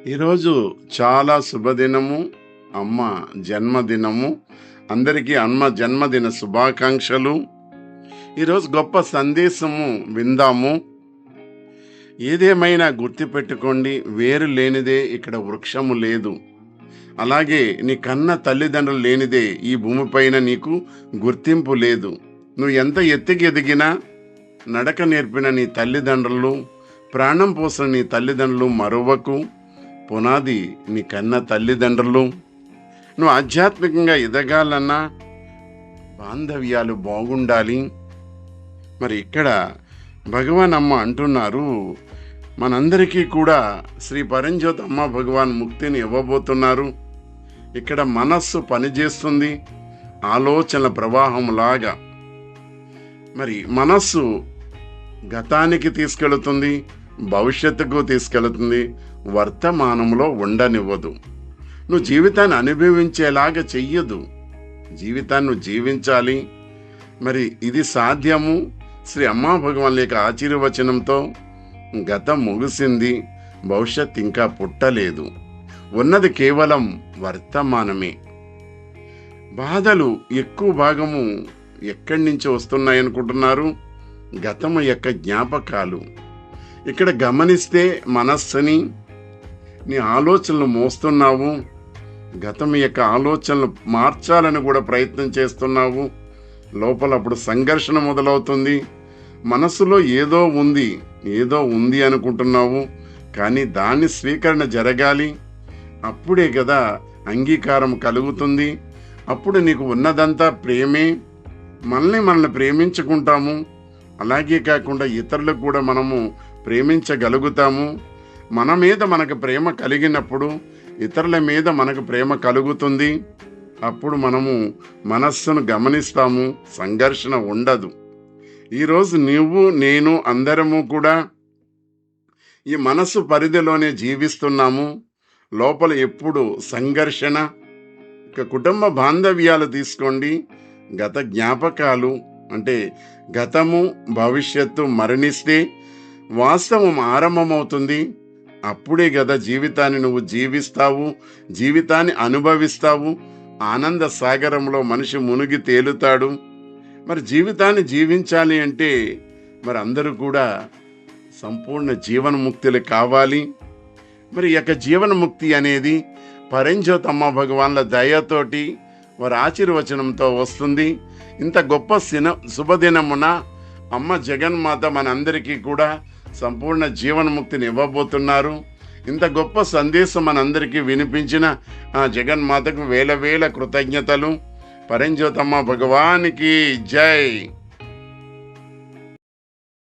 ఈరోజు చాలా శుభదినము, అమ్మ జన్మదినము. అందరికీ అమ్మ జన్మదిన శుభాకాంక్షలు. ఈరోజు గొప్ప సందేశము విందాము. ఏదేమైనా గుర్తుపెట్టుకోండి, వేరు లేనిదే ఇక్కడ వృక్షము లేదు. అలాగే నీ కన్న తల్లిదండ్రులు లేనిదే ఈ భూమిపైన నీకు గుర్తింపు లేదు. నువ్వు ఎంత ఎత్తుకి ఎదిగినా, నడక నేర్పిన నీ తల్లిదండ్రులు, ప్రాణం పోసిన నీ తల్లిదండ్రులు మరువకు. పునాది నీ కన్న తల్లిదండ్రులు. నువ్వు ఆధ్యాత్మికంగా ఎదగాలన్నా బాంధవ్యాలు బాగుండాలి. మరి ఇక్కడ భగవాన్ అమ్మ అంటున్నారు, మనందరికీ కూడా శ్రీ పరంజ్యోతి అమ్మ భగవాన్ ముక్తిని ఇవ్వబోతున్నారు. ఇక్కడ మనస్సు పనిచేస్తుంది ఆలోచనల ప్రవాహంలాగా. మరి మనస్సు గతానికి తీసుకెళుతుంది, భవిష్యత్తుకు తీసుకెళుతుంది, వర్తమానంలో ఉండనివ్వదు. నువ్వు జీవితాన్ని అనుభవించేలాగా చెయ్యదు. జీవితాన్ని నువ్వు జీవించాలి. మరి ఇది సాధ్యము శ్రీ అమ్మా భగవాన్ లేక ఆశీర్వచనంతో. గతం ముగిసింది, భవిష్యత్ ఇంకా పుట్టలేదు. ఉన్నది కేవలం వర్తమానమే. బాధలు ఎక్కువ భాగము ఎక్కడి నుంచి వస్తున్నాయనుకుంటున్నారు? గతము యొక్క జ్ఞాపకాలు. ఇక్కడ గమనిస్తే మనస్సుని, నీ ఆలోచనలు మోస్తున్నావు. గతం యొక్క ఆలోచనలు మార్చాలని కూడా ప్రయత్నం చేస్తున్నావు. లోపల అప్పుడు సంఘర్షణ మొదలవుతుంది. మనసులో ఏదో ఉంది అనుకుంటున్నావు. కానీ దాని స్వీకరణ జరగాలి. అప్పుడే కదా అంగీకారం కలుగుతుంది. అప్పుడు నీకు ఉన్నదంతా ప్రేమే. మనల్ని ప్రేమించుకుంటాము. అలాగే కాకుండా ఇతరులకు కూడా మనము ప్రేమించగలుగుతాము. మన మీద మనకు ప్రేమ కలిగినప్పుడు ఇతరుల మీద మనకు ప్రేమ కలుగుతుంది. అప్పుడు మనము మనస్సును గమనిస్తాము, సంఘర్షణ ఉండదు. ఈరోజు నువ్వు నేను అందరము కూడా ఈ మనస్సు పరిధిలోనే జీవిస్తున్నాము. లోపల ఎప్పుడు సంఘర్షణ. ఇక కుటుంబ బాంధవ్యాలు తీసుకోండి. గత జ్ఞాపకాలు అంటే గతము భవిష్యత్తు మరణిస్తే వాస్తవం ఆరంభమవుతుంది. అప్పుడే కదా జీవితాన్ని నువ్వు జీవిస్తావు, జీవితాన్ని అనుభవిస్తావు. ఆనంద సాగరంలో మనిషి మునిగి తేలుతాడు. మరి జీవితాన్ని జీవించాలి అంటే మరి అందరూ కూడా సంపూర్ణ జీవన్ముక్తులు కావాలి. మరి ఈ యొక్క జీవన్ముక్తి అనేది పరంజ్యోతి అమ్మ భగవాన్ల దయతోటి వారి ఆశీర్వచనంతో వస్తుంది. ఇంత గొప్ప శుభదినమున అమ్మ జగన్మాత మనందరికీ కూడా సంపూర్ణ జీవన్ముక్తిని ఇవ్వబోతున్నారు. ఇంత గొప్ప సందేశం మనందరికీ వినిపించిన ఆ జగన్మాతకు వేల వేల కృతజ్ఞతలు. పరంజ్యోతమ్మ భగవానికి జై.